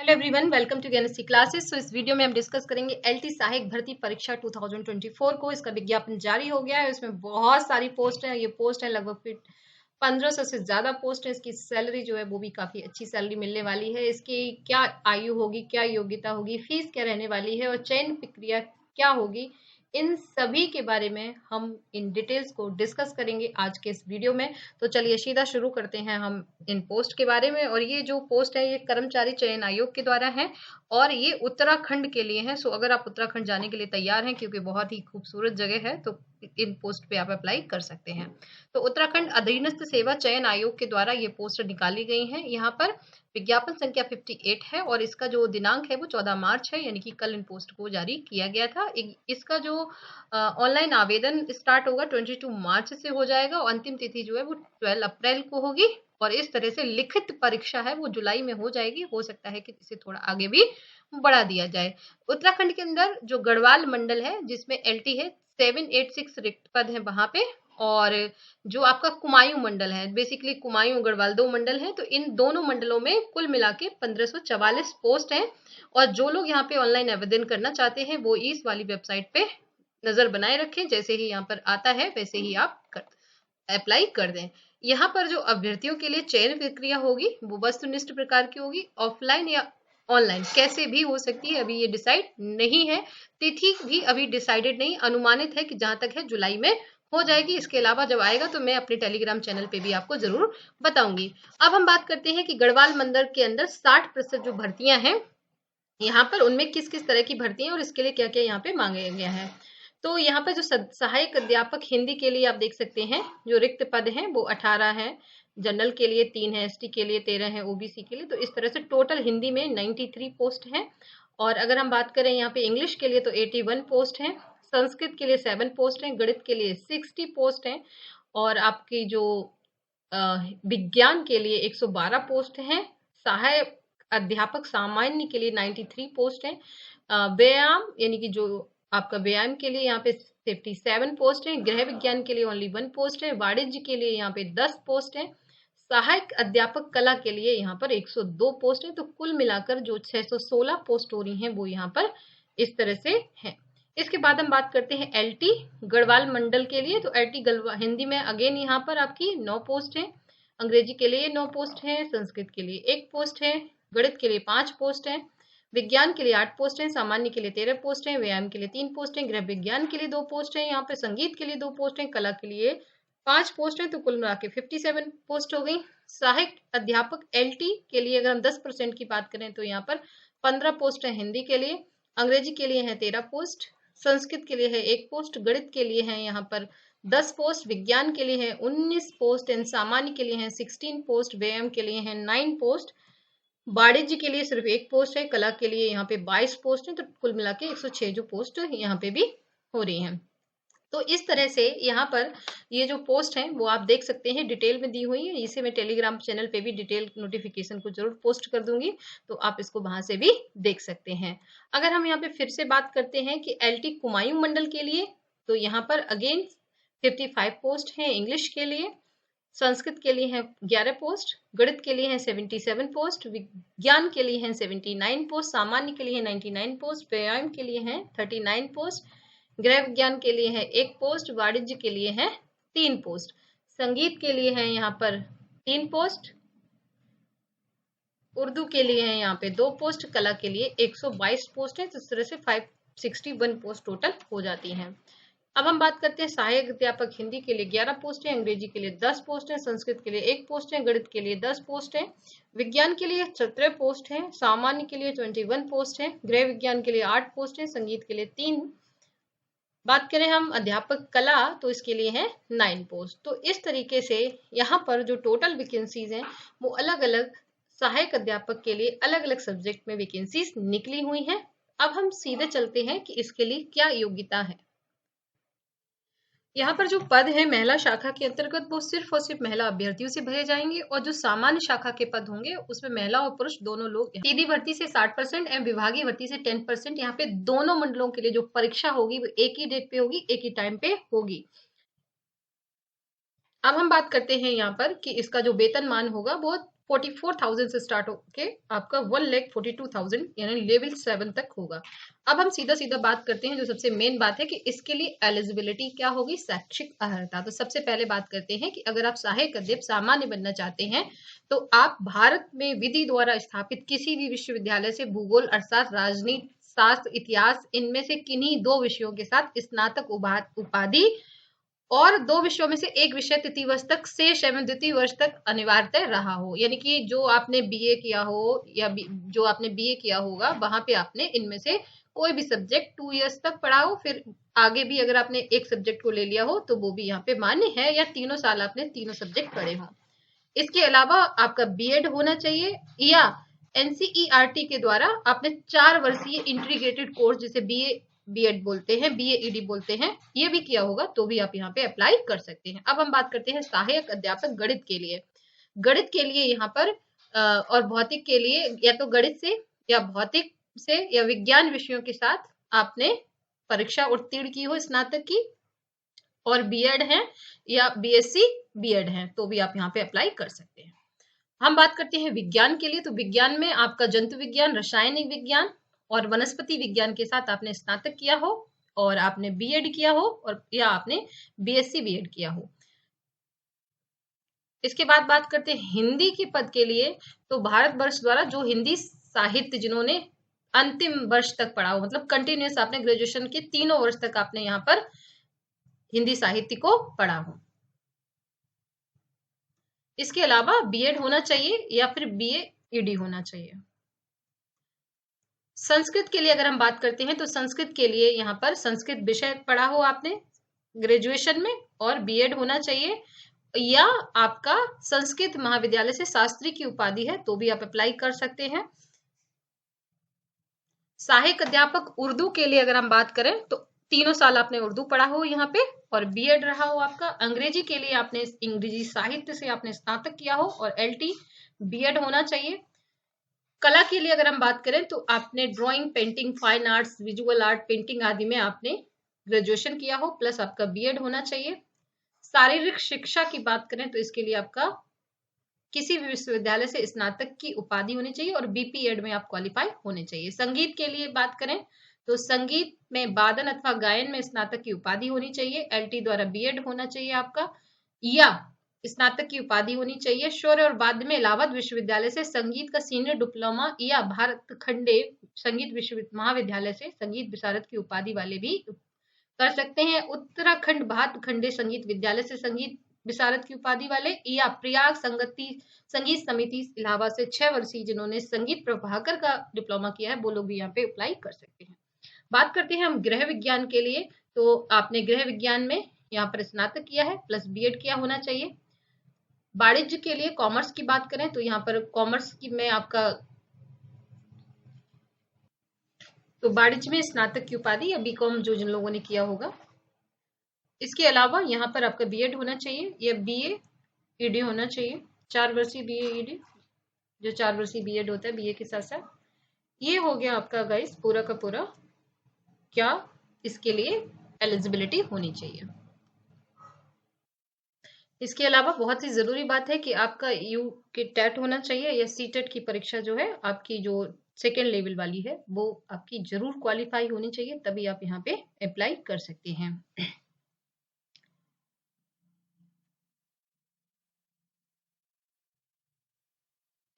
Hello everyone, welcome to NSC classes. इस video में हम डिस्कस करेंगे एलटी सहायक भर्ती परीक्षा 2024 को। इसका विज्ञापन जारी हो गया है। इसमें बहुत सारी पोस्ट है। ये पोस्ट है लगभग 1500 से ज्यादा पोस्ट है। इसकी सैलरी जो है वो भी काफी अच्छी सैलरी मिलने वाली है। इसकी क्या आयु होगी, क्या योग्यता होगी, फीस क्या रहने वाली है और चयन प्रक्रिया क्या होगी, इन सभी के बारे में हम इन डिटेल्स को डिस्कस करेंगे आज के इस वीडियो में। तो चलिए सीधा शुरू करते हैं हम इन पोस्ट के बारे में। और ये जो पोस्ट है ये कर्मचारी चयन आयोग के द्वारा है और ये उत्तराखंड के लिए है। सो अगर आप उत्तराखंड जाने के लिए तैयार हैं, क्योंकि बहुत ही खूबसूरत जगह है, तो इन पोस्ट पे आप अप्लाई कर सकते हैं। तो उत्तराखंड अधीनस्थ सेवा चयन आयोग के द्वारा ये पोस्ट निकाली गई है। यहाँ पर विज्ञापन संख्या 58 है और इसका जो दिनांक है वो 14 मार्च है, यानी कि कल इन पोस्ट को जारी किया गया था। इसका जो ऑनलाइन आवेदन स्टार्ट होगा 22 मार्च से हो जाएगा और अंतिम तिथि जो है वो 12 अप्रैल को होगी। और इस तरह से लिखित परीक्षा है वो जुलाई में हो जाएगी। हो सकता है कि इसे थोड़ा आगे भी बढ़ा दिया जाए। उत्तराखंड के अंदर जो गढ़वाल मंडल है जिसमें एलटी है 786 रिक्त पद है वहां पे। और जो आपका कुमायूं मंडल है, बेसिकली कुमायूं गढ़वाल दो मंडल है, तो इन दोनों मंडलों में कुल मिला के 1544 पोस्ट हैं। और जो लोग यहाँ पे ऑनलाइन आवेदन करना चाहते हैं वो इस वाली वेबसाइट पे नजर बनाए रखें। जैसे ही यहाँ पर आता है वैसे ही आप अप्लाई कर दें। यहाँ पर जो अभ्यर्थियों के लिए चयन प्रक्रिया होगी वो वस्तुनिष्ठ प्रकार की होगी। ऑफलाइन या ऑनलाइन कैसे भी हो सकती है, अभी ये डिसाइड नहीं है। तिथि भी अभी डिसाइडेड नहीं, अनुमानित है कि जहां तक है जुलाई में हो जाएगी। इसके अलावा जब आएगा तो मैं अपने टेलीग्राम चैनल पे भी आपको जरूर बताऊंगी। अब हम बात करते हैं कि गढ़वाल मंडल के अंदर 60% जो भर्तियां हैं यहाँ पर, उनमें किस किस तरह की भर्तियां और इसके लिए क्या क्या यहाँ पे मांगा गया है। तो यहाँ पर जो सहायक अध्यापक हिंदी के लिए आप देख सकते हैं जो रिक्त पद हैं वो 18 है। जनरल के लिए 3 है, एसटी के लिए 13 है, ओबीसी के लिए। तो इस तरह से टोटल हिंदी में 93 पोस्ट हैं। और अगर हम बात करें यहाँ पे इंग्लिश के लिए तो 81 पोस्ट हैं, संस्कृत के लिए 7 पोस्ट हैं, गणित के लिए 60 पोस्ट हैं और आपकी जो विज्ञान के लिए 112 पोस्ट हैं। सहायक अध्यापक सामान्य के लिए 93 पोस्ट हैं। व्यायाम यानी कि जो आपका व्यायाम के लिए यहाँ पे 57 पोस्ट है। गृह विज्ञान के लिए ओनली 1 पोस्ट है। वाणिज्य के लिए यहाँ पे 10 पोस्ट है। सहायक अध्यापक कला के लिए यहाँ पर 102 पोस्ट है। तो कुल मिलाकर जो 616 पोस्ट हो रही हैं वो यहाँ पर इस तरह से है। इसके बाद हम बात करते हैं एलटी गढ़वाल मंडल के लिए। तो एलटी गढ़वाल हिंदी में अगेन यहाँ पर आपकी 9 पोस्ट है। अंग्रेजी के लिए 9 पोस्ट है, संस्कृत के लिए 1 पोस्ट है, गणित के लिए 5 पोस्ट है, विज्ञान के लिए 8 पोस्ट है, सामान्य के लिए 13 पोस्ट है, व्यायाम के लिए 3 पोस्ट है, गृह विज्ञान के लिए 2 पोस्ट है, यहाँ पे संगीत के लिए 2 पोस्ट है, कला के लिए 5 पोस्ट है। तो कुल मिला के 57 पोस्ट हो गई। सहायक अध्यापक एलटी के लिए अगर हम 10% की बात करें तो यहाँ पर 15 पोस्ट है हिंदी के लिए, अंग्रेजी के लिए है 13 पोस्ट, संस्कृत के लिए है 1 पोस्ट, गणित के लिए है यहाँ पर 10 पोस्ट, विज्ञान के लिए है 19 पोस्ट एंड सामान्य के लिए है 16 पोस्ट, व्यायाम के लिए है 9 पोस्ट, वाणिज्य के लिए सिर्फ 1 पोस्ट है, कला के लिए यहाँ पे 22 पोस्ट है। तो कुल मिला के 106 जो पोस्ट यहाँ पे भी हो रही हैं। तो इस तरह से यहाँ पर ये जो पोस्ट है वो आप देख सकते हैं, डिटेल में दी हुई है। इसे मैं टेलीग्राम चैनल पे भी डिटेल नोटिफिकेशन को जरूर पोस्ट कर दूंगी, तो आप इसको वहां से भी देख सकते हैं। अगर हम यहाँ पे फिर से बात करते हैं कि एलटी कुमायूं मंडल के लिए, तो यहाँ पर अगेन 55 पोस्ट है इंग्लिश के लिए, संस्कृत के लिए है 11 पोस्ट, गणित के लिए है 77 पोस्ट, विज्ञान के लिए है 79 पोस्ट, सामान्य के लिए है 99 पोस्ट, व्यायाम के लिए है 39 पोस्ट, गृह विज्ञान के लिए है 1 पोस्ट, वाणिज्य के लिए है 3 पोस्ट, संगीत के लिए है यहाँ पर 3 पोस्ट, उर्दू के लिए है यहाँ पे 2 पोस्ट, कला के लिए 122 पोस्ट है। तो इस तरह से 561 पोस्ट टोटल हो जाती हैं। अब हम बात करते हैं सहायक अध्यापक हिंदी के लिए 11 पोस्ट है, अंग्रेजी के लिए 10 पोस्ट है, संस्कृत के लिए 1 पोस्ट है, गणित के लिए 10 पोस्ट है, विज्ञान के लिए 17 पोस्ट है, सामान्य के लिए 21 पोस्ट है, गृह विज्ञान के लिए 8 पोस्ट है, संगीत के लिए 3। बात करें हम अध्यापक कला तो इसके लिए है 9 पोस्ट। तो इस तरीके से यहाँ पर जो टोटल वैकेंसीज हैं वो अलग अलग सहायक अध्यापक के लिए अलग अलग सब्जेक्ट में वैकेंसीज निकली हुई हैं। अब हम सीधे चलते हैं कि इसके लिए क्या योग्यता है। यहाँ पर जो पद है महिला शाखा के अंतर्गत वो सिर्फ और सिर्फ महिला अभ्यर्थियों से भरे जाएंगे और जो सामान्य शाखा के पद होंगे उसमें महिला और पुरुष दोनों लोग। सीधी भर्ती से 60% एवं विभागीय भर्ती से 10%। यहाँ पे दोनों मंडलों के लिए जो परीक्षा होगी वो एक ही डेट पे होगी, एक ही टाइम पे होगी। अब हम बात करते हैं यहाँ पर कि इसका जो वेतनमान होगा वो 44,000 से स्टार्ट होके आपका 1,42,000 यानी लेवल 7 तक होगा। अब हम सीधा सीधा बात करते हैं, जो सबसे मेन बात है कि इसके लिए एलिजिबिलिटी क्या होगी, शैक्षिक अर्हता। तो सबसे पहले बात करते हैं कि अगर आप सहायक अध्यापक सामान्य बनना चाहते हैं तो आप भारत में विधि द्वारा स्थापित किसी भी विश्वविद्यालय से भूगोल अर्थशास्त्र, राजनीति शास्त्र, इतिहास इनमें से किन्हीं 2 विषयों के साथ स्नातक उपाधि और 2 विषयों में से एक विषय तृतीय वर्ष तक शेष एवं द्वितीय वर्ष तक अनिवार्यतः रहा हो। यानी कि जो आपने बीए किया हो या जो आपने बीए किया होगा वहां पे आपने इनमें से कोई भी सब्जेक्ट 2 इयर्स तक पढ़ा हो, फिर आगे भी अगर आपने एक सब्जेक्ट को ले लिया हो तो वो भी यहाँ पे मान्य है, या तीनों साल आपने तीनों सब्जेक्ट पढ़े हो। इसके अलावा आपका बीएड होना चाहिए, या एनसीईआरटी के द्वारा आपने 4 वर्षीय इंटीग्रेटेड कोर्स जिसे बीए बीएड बोलते हैं, बीएईडी बोलते हैं, ये भी किया होगा तो भी आप यहाँ पे अप्लाई कर सकते हैं। अब हम बात करते हैं सहायक अध्यापक गणित के लिए। गणित के लिए यहाँ पर और भौतिक के लिए या तो गणित से या भौतिक से या विज्ञान विषयों के साथ आपने परीक्षा उत्तीर्ण की हो स्नातक की, और बीएड है या बीएससी बीएड है तो भी आप यहाँ पे अप्लाई कर सकते हैं। हम बात करते हैं विज्ञान के लिए। तो विज्ञान में आपका जंतु विज्ञान, रासायनिक विज्ञान और वनस्पति विज्ञान के साथ आपने स्नातक किया हो और आपने बीएड किया हो और या आपने बीएससी बीएड किया हो। इसके बाद बात करते हैं हिंदी के पद के लिए। तो भारत वर्ष द्वारा जो हिंदी साहित्य जिन्होंने अंतिम वर्ष तक पढ़ा हो, मतलब कंटिन्यूस आपने ग्रेजुएशन के तीनों वर्ष तक आपने यहाँ पर हिंदी साहित्य को पढ़ा हो। इसके अलावा बीएड होना चाहिए या फिर बीएईडी होना चाहिए। संस्कृत के लिए अगर हम बात करते हैं तो संस्कृत के लिए यहाँ पर संस्कृत विषय पढ़ा हो आपने ग्रेजुएशन में और बीएड होना चाहिए, या आपका संस्कृत महाविद्यालय से शास्त्री की उपाधि है तो भी आप अप्लाई कर सकते हैं। सहायक अध्यापक उर्दू के लिए अगर हम बात करें तो तीनों साल आपने उर्दू पढ़ा हो यहाँ पे और बीएड रहा हो आपका। अंग्रेजी के लिए आपने अंग्रेजी साहित्य से आपने स्नातक किया हो और एलटी बीएड होना चाहिए। कला के लिए अगर हम बात करें तो आपने drawing, painting, fine arts, visual art, painting आदि में आपने ग्रेजुएशन किया हो प्लस आपका बीएड होना चाहिए। शारीरिक शिक्षा की बात करें तो इसके लिए आपका किसी भी विश्वविद्यालय से स्नातक की उपाधि होनी चाहिए और बीपीएड में आप क्वालिफाई होने चाहिए। संगीत के लिए बात करें तो संगीत में वादन अथवा गायन में स्नातक की उपाधि होनी चाहिए, एलटी द्वारा बीएड होना चाहिए आपका, या स्नातक की उपाधि होनी चाहिए। शौर्य और वाद्य में इलाहाबाद विश्वविद्यालय से संगीत का सीनियर डिप्लोमा या भारत खंडे संगीत महाविद्यालय से संगीत विशारद की उपाधि वाले भी कर सकते हैं। उत्तराखंड भारत खंडे संगीत विद्यालय से संगीत विशारद की उपाधि वाले, या प्रयाग संगीत समिति इलाहाबाद से 6 वर्षीय जिन्होंने संगीत प्रभाकर का डिप्लोमा किया है वो लोग भी यहाँ पे अप्लाई कर सकते हैं। बात करते हैं हम गृह विज्ञान के लिए। तो आपने गृह विज्ञान में यहाँ पर स्नातक किया है प्लस बीएड किया होना चाहिए। वाणिज्य के लिए कॉमर्स की बात करें तो यहाँ पर कॉमर्स की में आपका तो वाणिज्य में स्नातक की उपाधि या बीकॉम जो जिन लोगों ने किया होगा। इसके अलावा यहाँ पर आपका बीएड होना चाहिए या बीएईडी होना चाहिए, 4 वर्षीय बीएईडी जो 4 वर्षीय बीएड होता है बीए के साथ साथ। ये हो गया आपका गाइस पूरा का पूरा क्या इसके लिए एलिजिबिलिटी होनी चाहिए। इसके अलावा बहुत ही जरूरी बात है कि आपका यू के टेट होना चाहिए या सीटेट की परीक्षा जो है आपकी जो सेकेंड लेवल वाली है वो आपकी जरूर क्वालिफाई होनी चाहिए, तभी आप यहाँ पे अप्लाई कर सकते हैं।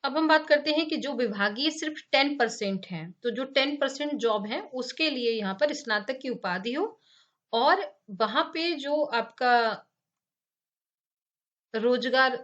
अब हम बात करते हैं कि जो विभागीय सिर्फ 10% है, तो जो 10% जॉब है उसके लिए यहाँ पर स्नातक की उपाधि हो और वहां पे जो आपका रोजगार।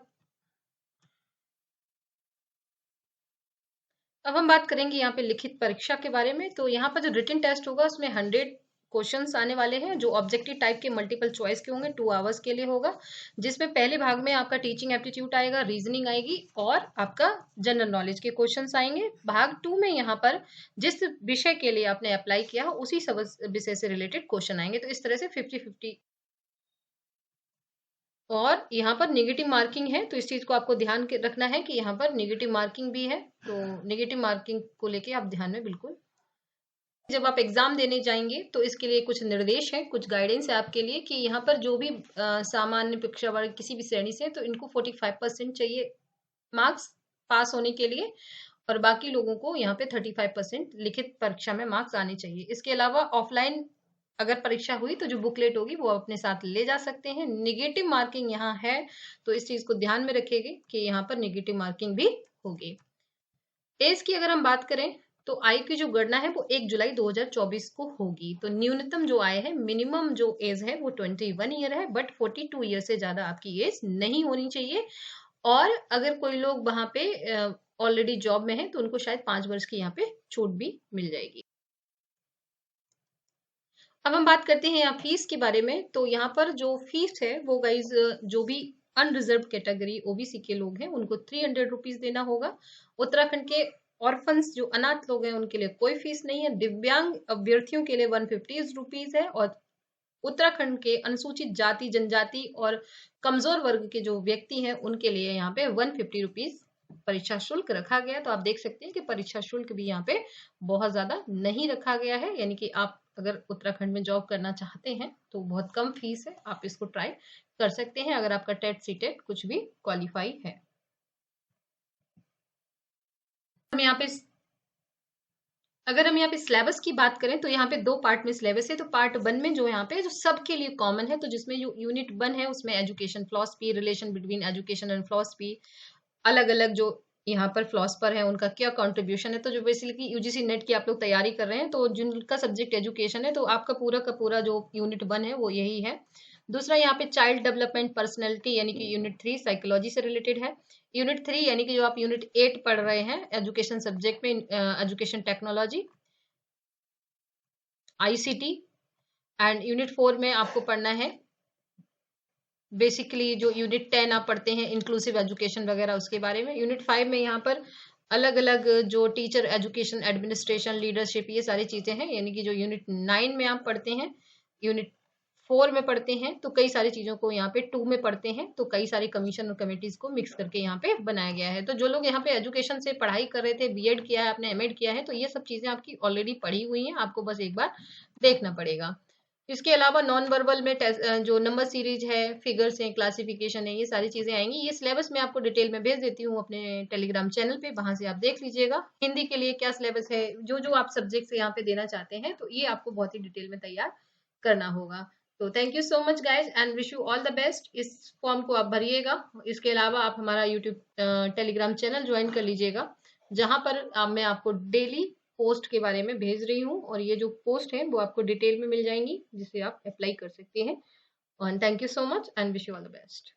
अब हम बात करेंगे यहाँ पे लिखित परीक्षा के बारे में। तो यहाँ पर जो रिटन टेस्ट होगा उसमें 100 क्वेश्चंस आने वाले हैं जो ऑब्जेक्टिव टाइप के मल्टीपल चॉइस के होंगे, 2 आवर्स के लिए होगा, जिसमें पहले भाग में आपका टीचिंग एप्टीट्यूड आएगा, रीजनिंग आएगी और आपका जनरल नॉलेज के क्वेश्चंस आएंगे। भाग 2 में यहाँ पर जिस विषय के लिए आपने अप्लाई किया उसी विषय से रिलेटेड क्वेश्चन आएंगे। तो इस तरह से 50-50 और यहाँ पर नेगेटिव मार्किंग है, तो इस चीज को आपको ध्यान रखना है कि यहाँ पर नेगेटिव मार्किंग भी है, तो नेगेटिव मार्किंग को लेके आप ध्यान में बिल्कुल जब आप एग्जाम देने जाएंगे तो इसके लिए कुछ निर्देश है, कुछ गाइडेंस है आपके लिए कि यहाँ पर जो भी सामान्य परीक्षा वाले किसी भी श्रेणी से तो इनको 45% चाहिए मार्क्स पास होने के लिए, और बाकी लोगों को यहाँ पे 35% लिखित परीक्षा में मार्क्स आने चाहिए। इसके अलावा ऑफलाइन अगर परीक्षा हुई तो जो बुकलेट होगी वो अपने साथ ले जा सकते हैं। निगेटिव मार्किंग यहाँ है, तो इस चीज को ध्यान में रखिएगा कि यहाँ पर निगेटिव मार्किंग भी होगी। एज की अगर हम बात करें तो आय की जो गणना है वो 1 जुलाई 2024 को होगी। तो न्यूनतम जो आय है, मिनिमम जो एज है वो 21 ईयर है, बट 42 ईयर से ज्यादा आपकी एज नहीं होनी चाहिए। और अगर कोई लोग वहां पे ऑलरेडी जॉब में है तो उनको शायद 5 वर्ष की यहाँ पे छूट भी मिल जाएगी। अब हम बात करते हैं यहाँ फीस के बारे में। तो यहाँ पर जो फीस है वो गाइज जो भी अनरिजर्व कैटेगरी ओबीसी के लोग हैं उनको 300 रुपीज देना होगा। उत्तराखंड के ऑर्फन्स जो अनाथ लोग हैं उनके लिए कोई फीस नहीं है। दिव्यांग अभ्यर्थियों के लिए 150 रुपीज है। और उत्तराखंड के अनुसूचित जाति जनजाति और कमजोर वर्ग के जो व्यक्ति हैं उनके लिए यहाँ पे 150 रुपीज परीक्षा शुल्क रखा गया। तो आप देख सकते हैं कि परीक्षा शुल्क भी यहाँ पे बहुत ज्यादा नहीं रखा गया है, यानी कि आप अगर उत्तराखंड में जॉब करना चाहते हैं तो बहुत कम फीस है, आप इसको ट्राई कर सकते हैं अगर आपका टेट सीटेट कुछ भी क्वालिफाई है। हम यहाँ पे अगर हम यहाँ पे सिलेबस की बात करें तो यहाँ पे 2 पार्ट में सिलेबस है। तो पार्ट 1 में जो यहाँ पे जो सबके लिए कॉमन है, तो जिसमें यूनिट 1 है उसमें education philosophy, relation between education and philosophy, अलग अलग जो यहाँ पर फिलॉसफर है उनका क्या कंट्रीब्यूशन है। तो जो बेसिकली यूजीसी नेट की आप लोग तैयारी कर रहे हैं तो जिनका सब्जेक्ट एजुकेशन है तो आपका पूरा का पूरा जो यूनिट 1 है वो यही है। दूसरा यहाँ पे चाइल्ड डेवलपमेंट पर्सनैलिटी यानी कि यूनिट 3 साइकोलॉजी से रिलेटेड है। यूनिट 3 यानी कि जो आप यूनिट 8 पढ़ रहे हैं एजुकेशन सब्जेक्ट में, education technology ICT. And unit 4 में आपको पढ़ना है बेसिकली जो यूनिट 10 आप पढ़ते हैं इंक्लूसिव एजुकेशन वगैरह उसके बारे में। यूनिट 5 में यहाँ पर अलग अलग जो टीचर एजुकेशन एडमिनिस्ट्रेशन लीडरशिप ये सारी चीजें हैं, यानी कि जो यूनिट 9 में आप पढ़ते हैं, यूनिट 4 में पढ़ते हैं, तो कई सारी चीजों को यहाँ पे 2 में पढ़ते हैं। तो कई सारी कमीशन और कमेटीज को मिक्स करके यहाँ पे बनाया गया है। तो जो लोग यहाँ पे एजुकेशन से पढ़ाई कर रहे थे, बीएड किया है आपने, एमएड किया है, तो ये सब चीजें आपकी ऑलरेडी पढ़ी हुई हैं, आपको बस एक बार देखना पड़ेगा। इसके अलावा नॉन वर्बल में जो नंबर सीरीज है, फिगर्स हैं, क्लासिफिकेशन है, ये सारी चीजें आएंगी। ये सिलेबस मैं आपको डिटेल में भेज देती हूँ अपने टेलीग्राम चैनल पे, वहां से आप देख लीजिएगा। हिंदी के लिए क्या सिलेबस है, जो जो आप सब्जेक्ट यहाँ पे देना चाहते हैं, तो ये आपको बहुत ही डिटेल में तैयार करना होगा। तो thank you so much guys and wish you all the best. इस फॉर्म को आप भरिएगा। इसके अलावा आप हमारा यूट्यूब टेलीग्राम चैनल ज्वाइन कर लीजिएगा, जहां पर मैं आपको डेली पोस्ट के बारे में भेज रही हूँ, और ये जो पोस्ट है वो आपको डिटेल में मिल जाएंगी जिसे आप अप्लाई कर सकते हैं। और thank you so much and wish you all the best.